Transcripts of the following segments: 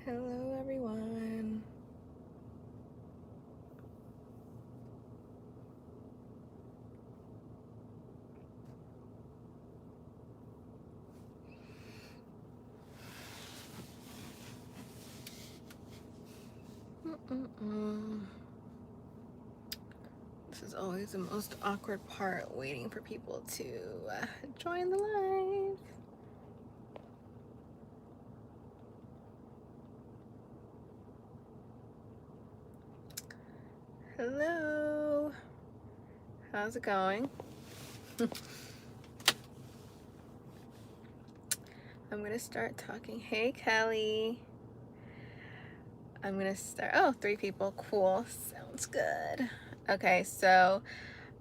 Hello, everyone. This is always the most awkward part, waiting for people to join the live. Hello. How's it going? I'm going to start talking. Hey, Kelly. I'm going to start. Oh, 3 people. Cool. Sounds good. Okay, so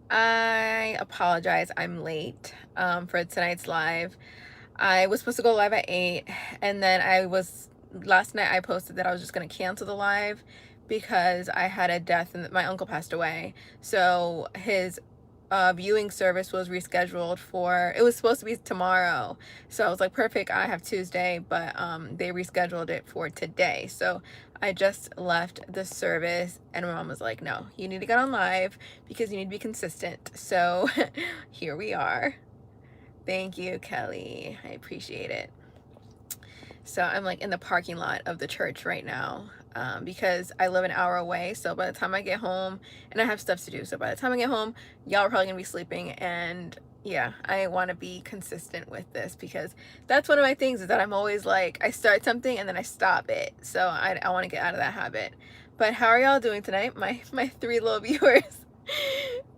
I apologize. I'm late for tonight's live. I was supposed to go live at 8, and then last night I posted that I was just going to cancel the live because I had a death and my uncle passed away. So his viewing service was rescheduled it was supposed to be tomorrow. So I was like, perfect, I have Tuesday, but they rescheduled it for today. So I just left the service and my mom was like, no, you need to get on live because you need to be consistent. So here we are. Thank you, Kelly. I appreciate it. So I'm like in the parking lot of the church right now because I live an hour away. So by the time I get home, and I have stuff to do. So by the time I get home, y'all are probably gonna be sleeping. And yeah, I want to be consistent with this because that's one of my things is that I'm always like, I start something and then I stop it. So I want to get out of that habit. But how are y'all doing tonight? My 3 little viewers.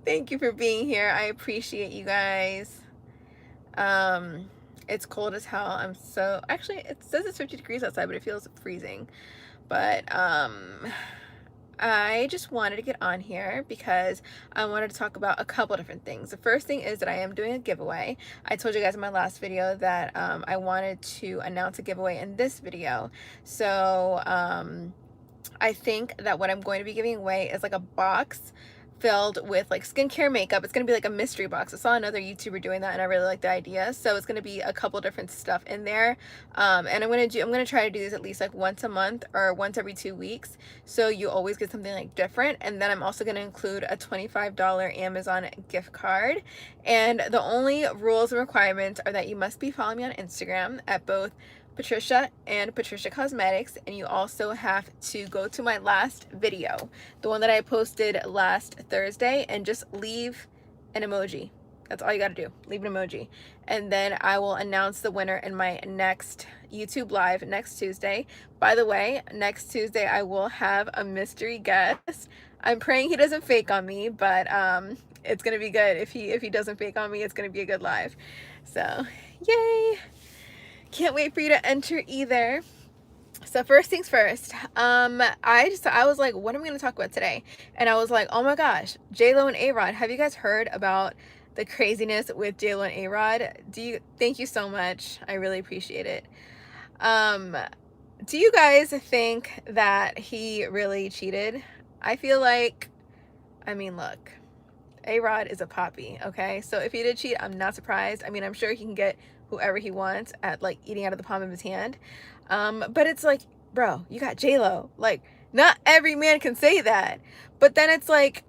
Thank you for being here. I appreciate you guys. It's cold as hell. Actually, it says it's 50 degrees outside, but it feels freezing. But I just wanted to get on here because I wanted to talk about a couple different things. The first thing is that I am doing a giveaway. I told you guys in my last video that I wanted to announce a giveaway in this video. So I think that what I'm going to be giving away is like a box filled with like skincare, makeup. It's gonna be like a mystery box. I saw another YouTuber doing that and I really like the idea. So it's gonna be a couple different stuff in there. And I'm gonna try to do this at least like once a month or once every 2 weeks. So you always get something like different. And then I'm also gonna include a $25 Amazon gift card. And the only rules and requirements are that you must be following me on Instagram at both Patricia and Patricia Cosmetics, and you also have to go to my last video, the one that I posted last Thursday, and just leave an emoji. That's all you gotta do, leave an emoji. And then I will announce the winner in my next YouTube live next Tuesday. By the way, next Tuesday I will have a mystery guest. I'm praying he doesn't fake on me, but it's gonna be good. If he doesn't fake on me, it's gonna be a good live. So yay. Can't wait for you to enter either. So first things first, I was like, what am I going to talk about today? And I was like, oh my gosh, JLo and A-Rod. Have you guys heard about the craziness with JLo and A-Rod? Thank you so much. I really appreciate it. Do you guys think that he really cheated? I feel like, I mean, look, A-Rod is a poppy, okay? So if he did cheat, I'm not surprised. I mean, I'm sure he can get whoever he wants at like eating out of the palm of his hand. But it's like, bro, you got JLo. Like, not every man can say that. But then it's like,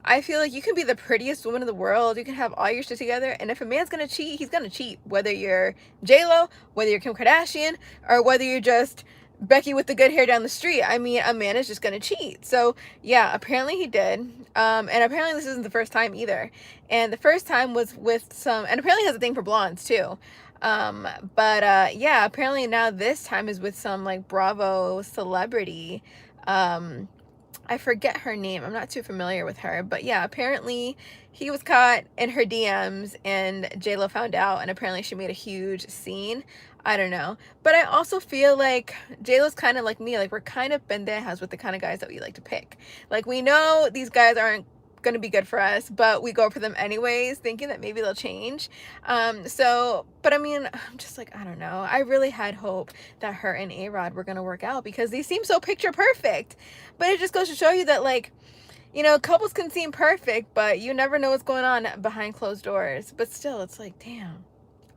I feel like you can be the prettiest woman in the world. You can have all your shit together. And if a man's gonna cheat, he's gonna cheat. Whether you're JLo, whether you're Kim Kardashian, or whether you're just Becky with the good hair down the street. I mean, a man is just gonna cheat. So yeah, apparently he did. And apparently this isn't the first time either. And the first time was with and apparently he has a thing for blondes too. Yeah, apparently now this time is with some like Bravo celebrity. I forget her name. I'm not too familiar with her, but yeah, apparently he was caught in her DMs and JLo found out, and apparently she made a huge scene. I don't know. But I also feel like JLo's kind of like me. Like, we're kind of pendejas with the kind of guys that we like to pick. Like, we know these guys aren't going to be good for us, but we go for them anyways, thinking that maybe they'll change. But I mean, I'm just like, I don't know. I really had hope that her and A-Rod were going to work out because they seem so picture perfect. But it just goes to show you that, like, you know, couples can seem perfect, but you never know what's going on behind closed doors. But still, it's like, damn.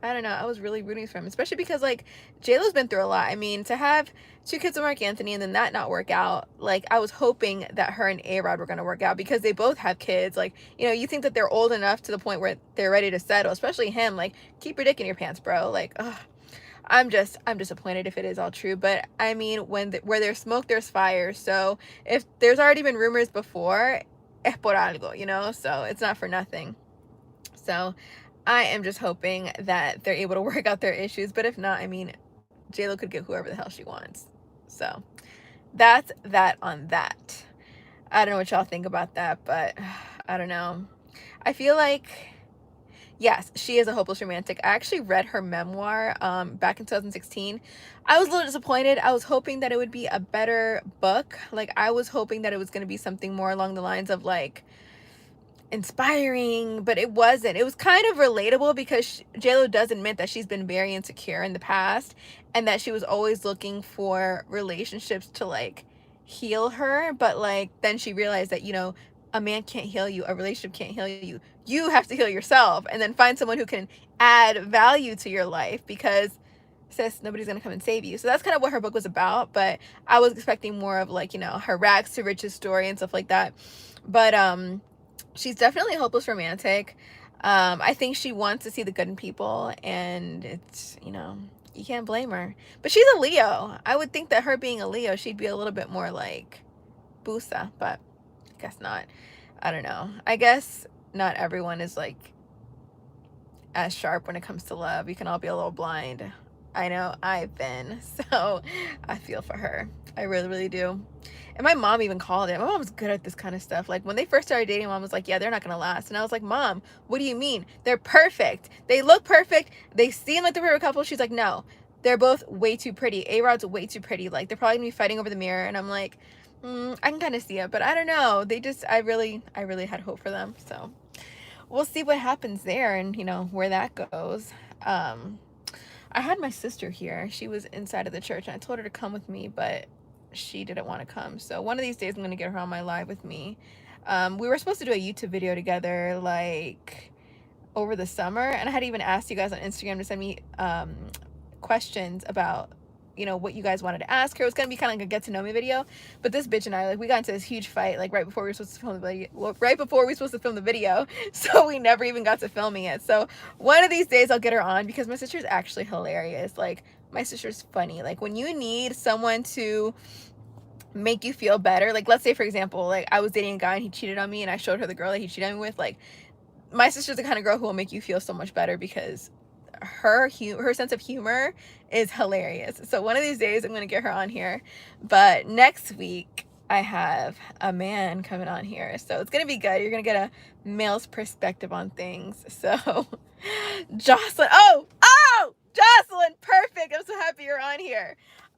I don't know. I was really rooting for him, especially because like JLo's been through a lot. I mean, to have two kids with Mark Anthony and then that not work out, like I was hoping that her and A-Rod were going to work out because they both have kids. Like, you know, you think that they're old enough to the point where they're ready to settle, especially him. Like, keep your dick in your pants, bro. Like, ugh. I'm disappointed if it is all true. But I mean, where there's smoke, there's fire. So if there's already been rumors before, es por algo, you know? So it's not for nothing. So I am just hoping that they're able to work out their issues. But if not, I mean, JLo could get whoever the hell she wants. So that's that on that. I don't know what y'all think about that, but I don't know. I feel like, yes, she is a hopeless romantic. I actually read her memoir back in 2016. I was a little disappointed. I was hoping that it would be a better book. Like, I was hoping that it was going to be something more along the lines of like inspiring, but it wasn't. It was kind of relatable because JLo does admit that she's been very insecure in the past and that she was always looking for relationships to like heal her, but like then she realized that, you know, a man can't heal you, a relationship can't heal you. You have to heal yourself and then find someone who can add value to your life because sis, nobody's gonna come and save you. So that's kind of what her book was about, but I was expecting more of like, you know, her rags to riches story and stuff like that. But she's definitely a hopeless romantic. I think she wants to see the good in people, and it's, you know, you can't blame her. But she's a Leo. I would think that her being a Leo, she'd be a little bit more like Busa, but I guess not. I don't know. I guess not everyone is like as sharp when it comes to love. You can all be a little blind. I know I've been, so I feel for her. I really, really do. And my mom even called it. My mom's good at this kind of stuff. Like when they first started dating, mom was like, yeah, they're not gonna last. And I was like, Mom, what do you mean? They're perfect. They look perfect. They seem like the perfect couple. She's like, no, they're both way too pretty. A-Rod's way too pretty. Like they're probably gonna be fighting over the mirror. And I'm like, I can kind of see it, but I don't know. They just, I really had hope for them. So we'll see what happens there and, you know, where that goes. I had my sister here. She was inside of the church and I told her to come with me, but she didn't want to come. So one of these days I'm going to get her on my live with me. We were supposed to do a YouTube video together like over the summer, and I had even asked you guys on Instagram to send me questions about, you know, what you guys wanted to ask her. It was going to be kind of like a get to know me video, but this bitch and I, like, we got into this huge fight like right before we were supposed to film the video, so we never even got to filming it. So one of these days I'll get her on because my sister's actually hilarious. Like my sister's funny. Like when you need someone to make you feel better, like let's say for example, like I was dating a guy and he cheated on me and I showed her the girl that he cheated on me with, like my sister's the kind of girl who will make you feel so much better because her sense of humor is hilarious. So one of these days I'm gonna get her on here, but next week I have a man coming on here, so it's gonna be good. You're gonna get a male's perspective on things. So Jocelyn, oh Jocelyn, perfect. I'm so happy you're on here.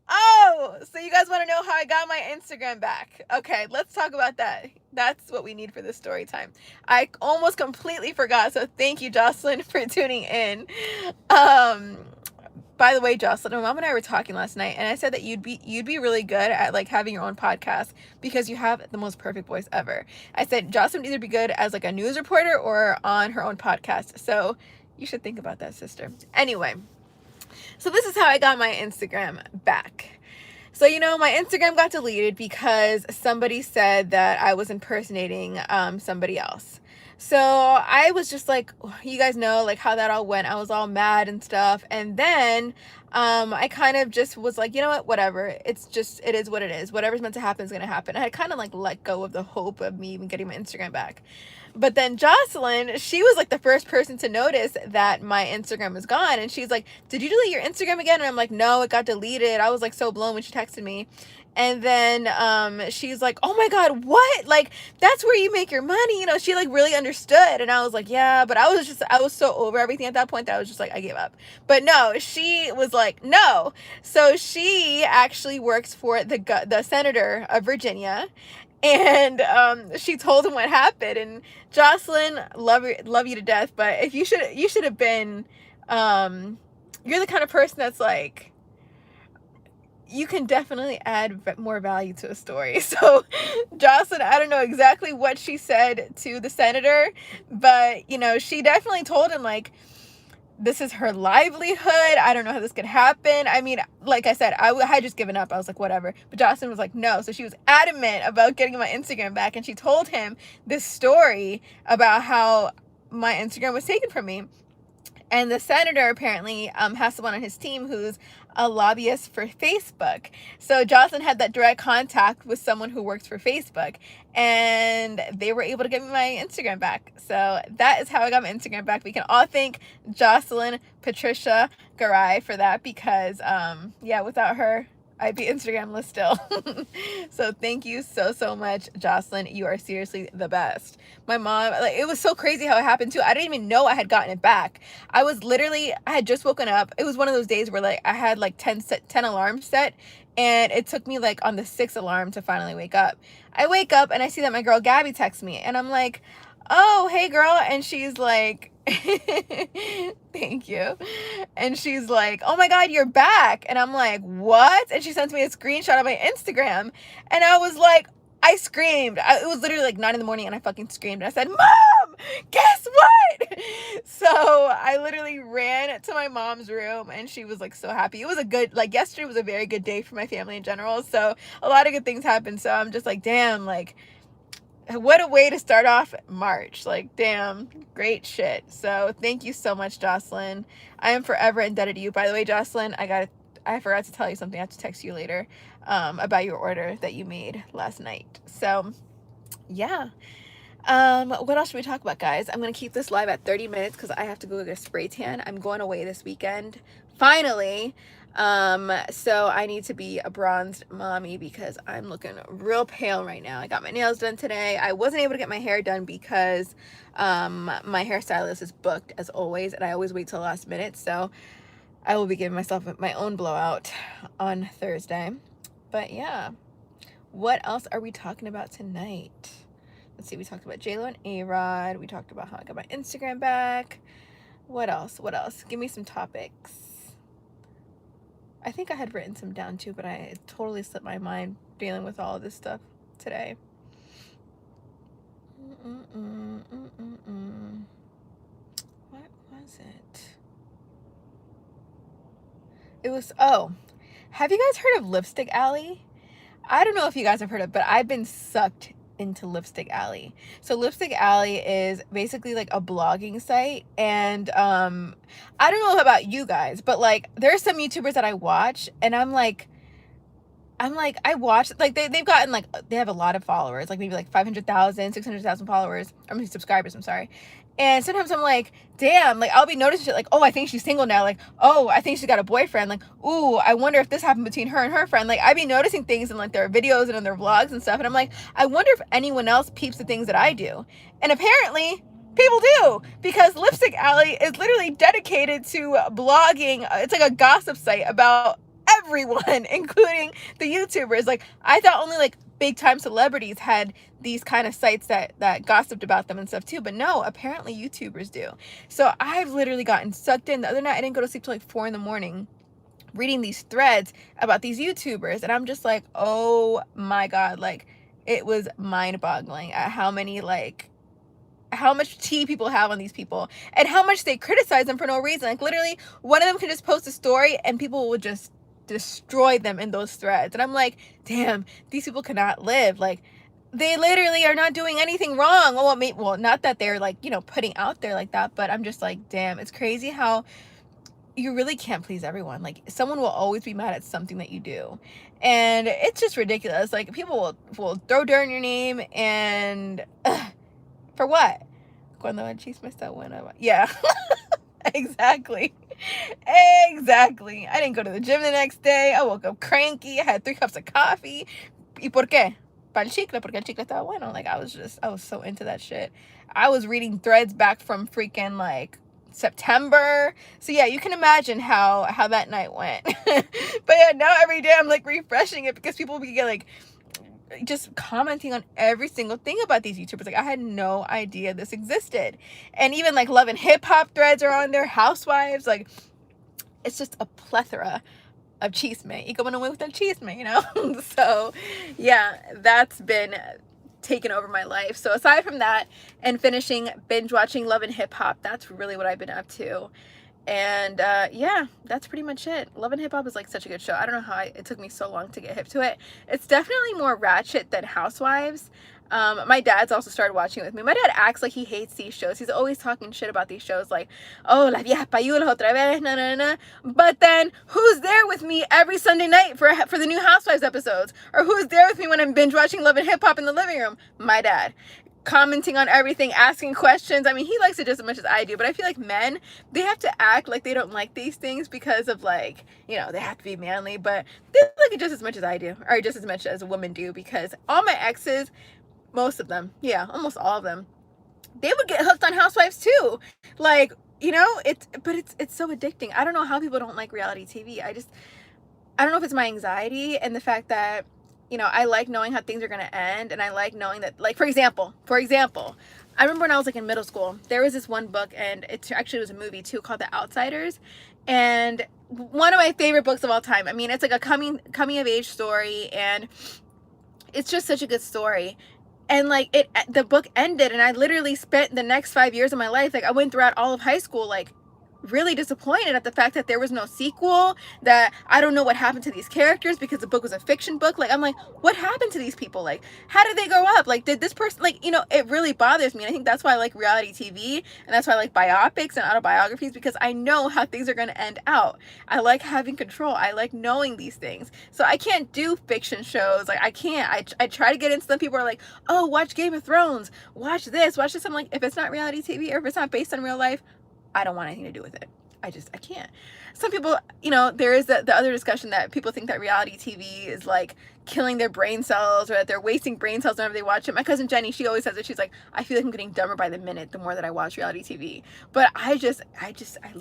Oh, so you guys want to know how I got my Instagram back? Okay, let's talk about that. That's what we need for this story time. I almost completely forgot, so thank you, Jocelyn, for tuning in. By the way, Jocelyn, my mom and I were talking last night, and I said that you'd be really good at like having your own podcast because you have the most perfect voice ever. I said Jocelyn would either be good as like a news reporter or on her own podcast. So you should think about that, sister. Anyway. So this is how I got my Instagram back. So, you know, my Instagram got deleted because somebody said that I was impersonating somebody else. So I was just like, you guys know like how that all went. I was all mad and stuff. And then I kind of just was like, you know what, whatever. It is what it is. Whatever's meant to happen is going to happen. I had kind of like let go of the hope of me even getting my Instagram back. But then Jocelyn, she was like the first person to notice that my Instagram was gone. And she's like, did you delete your Instagram again? And I'm like, no, it got deleted. I was like so blown when she texted me. And then she's like, oh my God, what? Like, that's where you make your money. You know, she like really understood. And I was like, yeah, but I was so over everything at that point that I was just like, I gave up. But no, she was like, no. So she actually works for the senator of Virginia. And she told him what happened. And Jocelyn, love you to death, but if you should have been you're the kind of person that's like, you can definitely add more value to a story. So Jocelyn, I don't know exactly what she said to the senator, but you know, she definitely told him like, this is her livelihood. I don't know how this could happen. I mean, like I said, I had just given up. I was like, whatever. But Jocelyn was like, no. So she was adamant about getting my Instagram back. And she told him this story about how my Instagram was taken from me. And the senator apparently has someone on his team who's a lobbyist for Facebook. So Jocelyn had that direct contact with someone who works for Facebook, and they were able to get me my Instagram back. So that is how I got my Instagram back. We can all thank Jocelyn Patricia Garay for that, because yeah, without her, I'd be Instagramless still. So thank you so much, Jocelyn. You are seriously the best. My mom, like, it was so crazy how it happened too. I didn't even know I had gotten it back. I had just woken up. It was one of those days where like I had like 10 alarms set, and it took me like on the 6th alarm to finally wake up. I wake up and I see that my girl Gabby texts me, and I'm like, oh, hey girl. And she's like, thank you. And she's like, oh my God, you're back. And I'm like, what? And she sends me a screenshot of my Instagram. And I was like, I screamed. It was literally like 9 a.m, and I fucking screamed. And I said, Mom, guess what? So I literally ran to my mom's room, and she was like so happy. It was yesterday was a very good day for my family in general. So a lot of good things happened. So I'm just like, damn, like, what a way to start off March. Like, damn, great shit. So thank you so much, Jocelyn. I am forever indebted to you. By the way, Jocelyn, I forgot to tell you something. I have to text you later about your order that you made last night. So yeah. What else should we talk about, guys? I'm gonna keep this live at 30 minutes because I have to go get a spray tan. I'm going away this weekend, finally. So I need to be a bronzed mommy because I'm looking real pale right now. I got my nails done today. I wasn't able to get my hair done because my hairstylist is booked as always, and I always wait till the last minute. So I will be giving myself my own blowout on Thursday. But yeah, what else are we talking about tonight? Let's see, we talked about JLo and A-Rod. We talked about how I got my Instagram back. What else? What else? Give me some topics. I think I had written some down too, but I totally slipped my mind dealing with all of this stuff today. What was it? It was, oh, have you guys heard of Lipstick Alley? I don't know if you guys have heard of it, but I've been sucked into Lipstick Alley. So Lipstick Alley is basically like a blogging site, and I don't know about you guys, but like there's some YouTubers that I watch, and I watch, like they've gotten like, they have a lot of followers, like maybe like 500,000, 600,000 followers, I mean subscribers, I'm sorry. And sometimes I'm like, damn, like I'll be noticing shit like, oh, I think she's single now. Like, oh, I think she's got a boyfriend. Like, ooh, I wonder if this happened between her and her friend. Like, I'd be noticing things in like their videos and in their vlogs and stuff. And I'm like, I wonder if anyone else peeps the things that I do. And apparently people do, because Lipstick Alley is literally dedicated to blogging. It's like a gossip site about everyone, including the YouTubers. Like, I thought only like big time celebrities had these kind of sites that gossiped about them and stuff too, but no, apparently YouTubers do. So I've literally gotten sucked in. The other night I didn't go to sleep till like 4 a.m. reading these threads about these YouTubers, and I'm just like, oh my God, like it was mind-boggling at how much tea people have on these people and how much they criticize them for no reason. Like literally one of them could just post a story and people will just destroy them in those threads. And I'm like, damn, these people cannot live. Like, they literally are not doing anything wrong. Well, not that they're like, you know, putting out there like that, but I'm just like, damn, it's crazy how you really can't please everyone. Like, someone will always be mad at something that you do, and it's just ridiculous. Like, people will throw dirt in your name, and for what? Cuando el chisme está bueno. Yeah. Exactly. Exactly. I didn't go to the gym the next day. I woke up cranky. I had 3 cups of coffee. ¿Y por qué? Para el chicle, porque el chicle estaba bueno. Like, I was so into that shit. I was reading threads back from freaking like September. So yeah, you can imagine how that night went. But yeah, now every day I'm like refreshing it because people get like just commenting on every single thing about these YouTubers. Like, I had no idea this existed. And even like Love and Hip Hop threads are on there, Housewives, like it's just a plethora of chisme. Y como no me gusta el chisme, you know? So yeah, that's been taken over my life. So aside from that and finishing binge watching Love and Hip Hop, that's really what I've been up to. And yeah, that's pretty much it. Love and Hip Hop is like such a good show. I don't know how it took me so long to get hip to it. It's definitely more ratchet than Housewives. My dad's also started watching it with me. My dad acts like he hates these shows. He's always talking shit about these shows, like, oh, la vieja payula otra vez, na na na. But then, who's there with me every Sunday night for the new Housewives episodes? Or who's there with me when I'm binge watching Love and Hip Hop in the living room? My dad. Commenting on everything, asking questions. I mean, he likes it just as much as I do, but I feel like men, they have to act like they don't like these things because of, like, you know, they have to be manly, but they like it just as much as I do, or just as much as women do, because all my exes, most of them, yeah, almost all of them, they would get hooked on Housewives too. Like, you know, it's so addicting. I don't know how people don't like reality TV. I don't know if it's my anxiety and the fact that, you know, I like knowing how things are going to end, and I like knowing that, like, for example, I remember when I was like in middle school, there was this one book, and it actually was a movie too, called The Outsiders, and one of my favorite books of all time. I mean, it's like a coming of age story, and it's just such a good story. And like the book ended, and I literally spent the next 5 years of my life, like I went throughout all of high school, like really disappointed at the fact that there was no sequel, that I don't know what happened to these characters, because the book was a fiction book. Like, I'm like, what happened to these people? Like, how did they grow up? Like, did this person, like, you know, it really bothers me. And I think that's why I like reality TV, and that's why I like biopics and autobiographies, because I know how things are going to end out. I like having control. I like knowing these things. So I can't do fiction shows. Like, I can't. I try to get into them. People are like, oh, watch Game of Thrones, watch this, watch this. I'm like, if it's not reality TV, or if it's not based on real life, I don't want anything to do with it. I can't. Some people, you know, there is the other discussion that people think that reality TV is like killing their brain cells, or that they're wasting brain cells whenever they watch it. My cousin Jenny, she always says it. She's like, I feel like I'm getting dumber by the minute the more that I watch reality TV. But I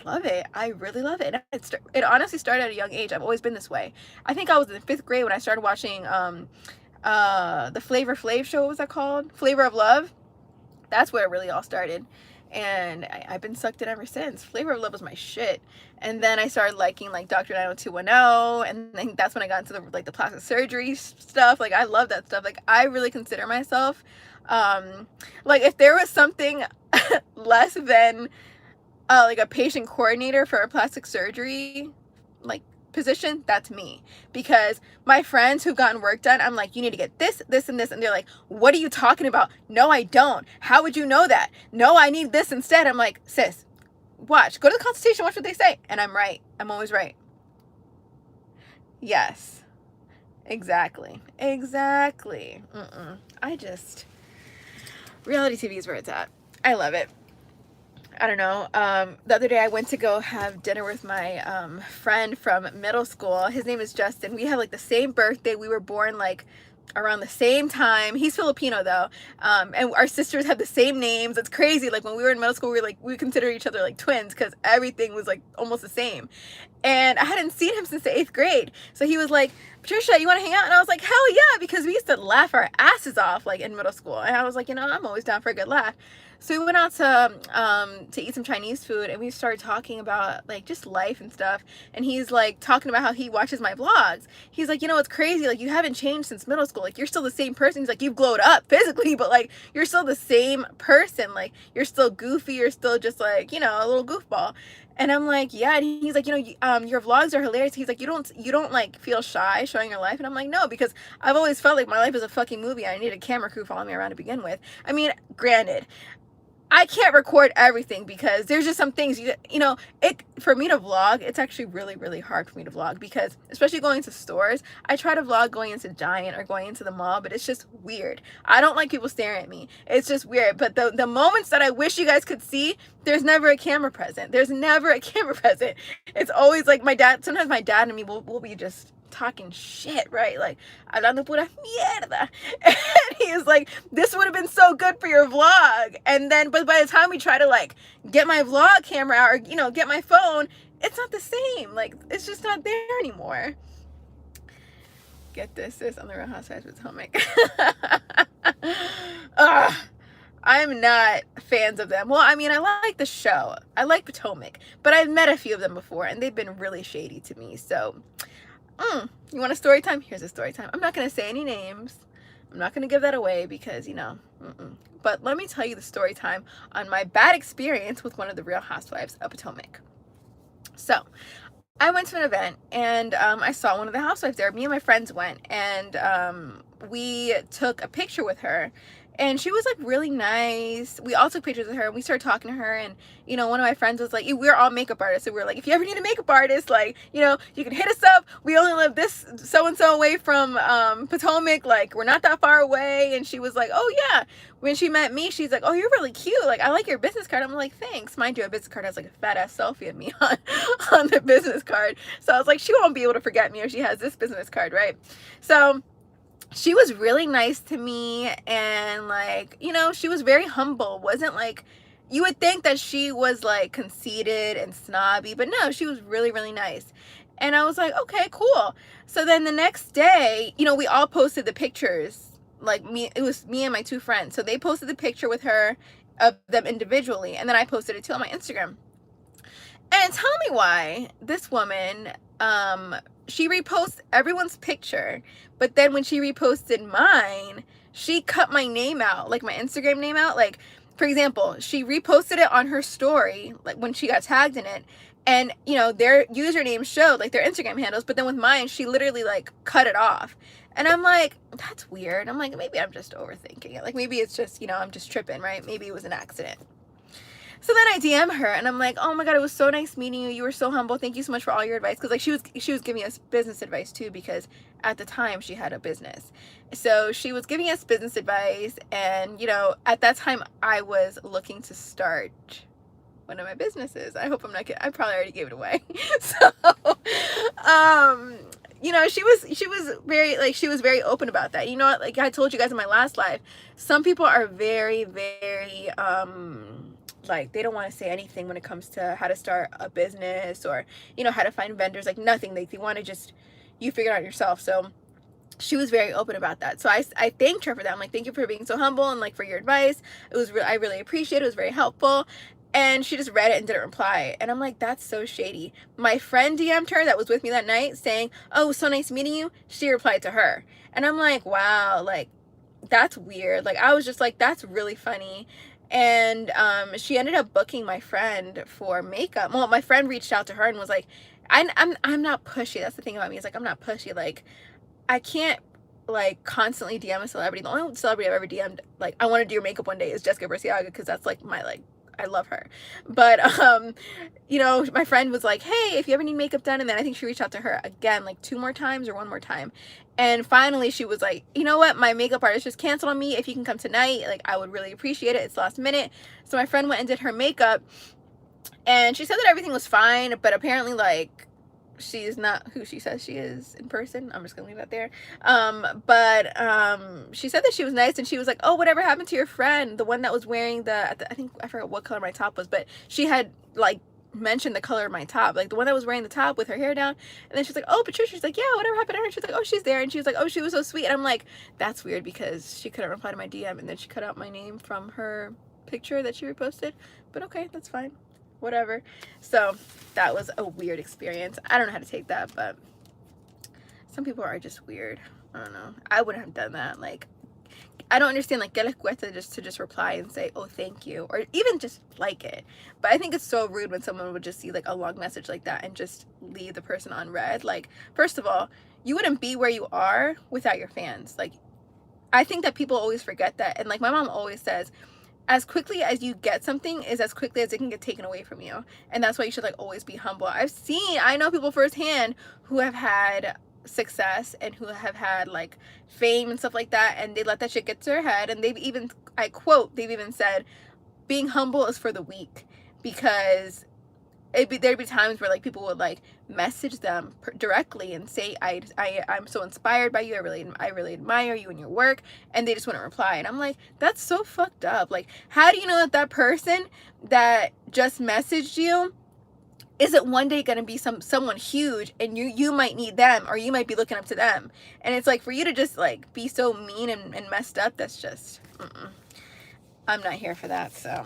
love it. I really love it. It honestly started at a young age. I've always been this way. I think I was in 5th grade when I started watching the Flavor Flav show. What was that called? Flavor of Love. That's where it really all started. And I've been sucked in ever since. Flavor of Love was my shit. And then I started liking like Dr. 90210, and I think that's when I got into the plastic surgery stuff. Like, I love that stuff. Like, I really consider myself like, if there was something less than like a patient coordinator for a plastic surgery like position, that's me. Because my friends who've gotten work done, I'm like, you need to get this, this, and this, and they're like, what are you talking about? No, I don't. How would you know that? No, I need this instead. I'm like, sis, watch, go to the consultation, watch what they say. And I'm right. I'm always right. Yes, exactly. Reality TV is where it's at. I love it. I don't know. The other day I went to go have dinner with my friend from middle school. His name is Justin. We have like the same birthday. We were born like around the same time. He's Filipino though. And our sisters have the same names. It's crazy. Like, when we were in middle school, we considered each other like twins, because everything was like almost the same. And I hadn't seen him since the 8th grade. So he was like, Patricia, you want to hang out? And I was like, hell yeah, because we used to laugh our asses off like in middle school. And I was like, you know, I'm always down for a good laugh. So we went out to eat some Chinese food, and we started talking about like just life and stuff. And he's like talking about how he watches my vlogs. He's like, you know, it's crazy. Like, you haven't changed since middle school. Like, you're still the same person. He's like, you've glowed up physically, but like, you're still the same person. Like, you're still goofy. You're still just like, you know, a little goofball. And I'm like, yeah. And he's like, you know, your vlogs are hilarious. He's like, you don't like feel shy showing your life? And I'm like, no, because I've always felt like my life is a fucking movie. I need a camera crew following me around to begin with. I mean, granted, I can't record everything, because there's just some things, you know, for me to vlog, it's actually really hard for me to vlog, because especially going to stores, I try to vlog going into Giant or going into the mall, but it's just weird. I don't like people staring at me. It's just weird. But the moments that I wish you guys could see, there's never a camera present. It's always like sometimes my dad and me will be just talking shit, right? Like, hablando pura mierda. And he's like, this would have been so good for your vlog. And then, but by the time we try to like get my vlog camera out, or, you know, get my phone, it's not the same. Like, it's just not there anymore. Get this on the Real Housewives of Potomac. I'm not fans of them. Well, I mean, I like the show. I like Potomac, but I've met a few of them before, and they've been really shady to me. So, you want a story time? Here's a story time. I'm not going to say any names. I'm not going to give that away, because, you know, But let me tell you the story time on my bad experience with one of the Real Housewives of Potomac. So I went to an event, and I saw one of the housewives there. Me and my friends went, and we took a picture with her, and she was like really nice. We all took pictures with her, and we started talking to her. And one of my friends was like, we're all makeup artists, so we were like, if you ever need a makeup artist, like, you can hit us up. We only live this so and so away from Potomac, like we're not that far away. And she was like, oh yeah. When she met me, she's like, oh, you're really cute, like I like your business card. I'm like, thanks. Mind you, a business card has like a fat ass selfie of me on the business card. So I was like, she won't be able to forget me if she has this business card, right? So she was really nice to me, and like, she was very humble. Wasn't like, you would think that she was like conceited and snobby, but no, she was really, really nice. And I was like, okay, cool. So then the next day, we all posted the pictures. Like, it was me and my two friends. So they posted the picture with her of them individually, and then I posted it too on my Instagram. And tell me why this woman, she reposts everyone's picture, but then when she reposted mine, she cut my name out, like my Instagram name out. Like, for example, she reposted it on her story, like when she got tagged in it, and their username showed like their Instagram handles, but then with mine, she literally like cut it off. And I'm like, that's weird. I'm like, maybe I'm just overthinking it. Like, maybe it's just, I'm just tripping, right? Maybe it was an accident. So then I DM her, and I'm like, oh my god, it was so nice meeting you. You were so humble. Thank you so much for all your advice. Because like she was giving us business advice too, because at the time she had a business. So she was giving us business advice, and at that time I was looking to start one of my businesses. I hope I'm not kidding. I probably already gave it away. So she was very, like, she was very open about that. Like I told you guys in my last live, some people are very, very like, they don't want to say anything when it comes to how to start a business, or how to find vendors, like nothing. They want to just, you figure it out yourself. So she was very open about that. So I thanked her for that. I'm like, thank you for being so humble, and like for your advice. I really appreciate it. It was very helpful. And she just read it and didn't reply. And I'm like, that's so shady. My friend DM'd her that was with me that night saying, oh, it was so nice meeting you. She replied to her. And I'm like, wow, like, that's weird. Like, I was just like, that's really funny. And she ended up booking my friend for makeup. Well, my friend reached out to her and was like, I'm not pushy. That's the thing about me. Is like, I'm not pushy. Like, I can't like constantly DM a celebrity. The only celebrity I've ever DM'd, like, I want to do your makeup one day, is Jessica Berciaga, because that's like my, like, I love her. But my friend was like, hey, if you ever need makeup done. And then I think she reached out to her again like 2 more times or 1 more time. And finally she was like, you know what, my makeup artist just canceled on me. If you can come tonight, like, I would really appreciate it. It's last minute. So my friend went and did her makeup, and she said that everything was fine, but apparently, like, she's not who she says she is in person. I'm just gonna leave that there. She said that she was nice, and she was like, oh, whatever happened to your friend, the one that was wearing I think, I forgot what color my top was, but she had like mentioned the color of my top, like the one that was wearing the top with her hair down. And then she's like, oh, Patricia. She's like, yeah, whatever happened to her? She's like, oh, she's there. And she was like, oh, she was so sweet. And I'm like, that's weird, because she couldn't reply to my DM, and then she cut out my name from her picture that she reposted. But okay, that's fine, whatever. So that was a weird experience. I don't know how to take that, but some people are just weird. I don't know. I wouldn't have done that. Like, I don't understand, like, que les cuesta to just reply and say, oh, thank you, or even just like it. But I think it's so rude when someone would just see like a long message like that and just leave the person on read. Like, first of all, you wouldn't be where you are without your fans. Like, I think that people always forget that. And like my mom always says, as quickly as you get something is as quickly as it can get taken away from you. And that's why you should like always be humble. I know people firsthand who have had success and who have had like fame and stuff like that, and they let that shit get to their head, and they've even, I quote, they've even said, being humble is for the weak. Because there'd be times where like people would like message them directly and say, I'm so inspired by you, I really admire you and your work, and they just wouldn't reply. And I'm like, that's so fucked up. Like, how do you know that that person that just messaged you isn't one day going to be someone huge, and you might need them, or you might be looking up to them? And it's like, for you to just like be so mean and messed up, that's just I'm not here for that. So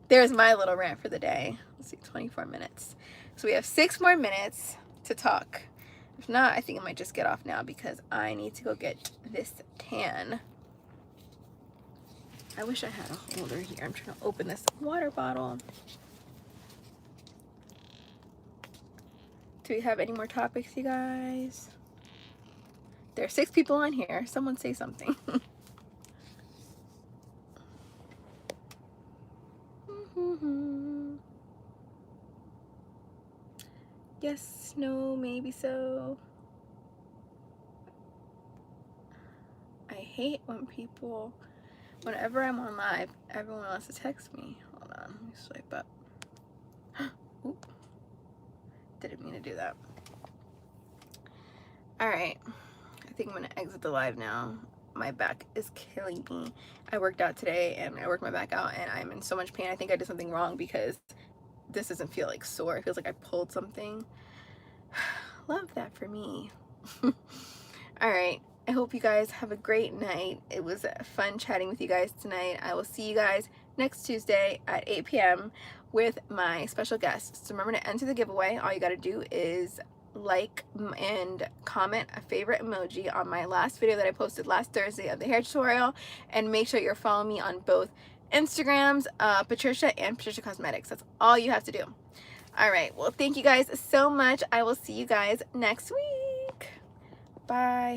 there's my little rant for the day. Let's see, 24 minutes. So we have 6 more minutes to talk. If not, I think I might just get off now, because I need to go get this tan. I wish I had a holder here. I'm trying to open this water bottle. Do we have any more topics, you guys? There are 6 people on here. Someone say something. Yes, no, maybe so. I hate when people, whenever I'm on live, everyone wants to text me. Hold on, let me swipe up. Oop. Didn't mean to do that. Alright, I think I'm gonna exit the live now. My back is killing me. I worked out today and I worked my back out and I'm in so much pain. I think I did something wrong because this doesn't feel like sore. It feels like I pulled something. Love that for me. Alright, I hope you guys have a great night. It was fun chatting with you guys tonight. I will see you guys next Tuesday at 8 p.m. with my special guest. So remember to enter the giveaway. All you gotta do is like and comment a favorite emoji on my last video that I posted last Thursday of the hair tutorial, and make sure you're following me on both Instagrams, Patricia and Patricia Cosmetics. That's all you have to do. All right, well, thank you guys so much. I will see you guys next week. Bye.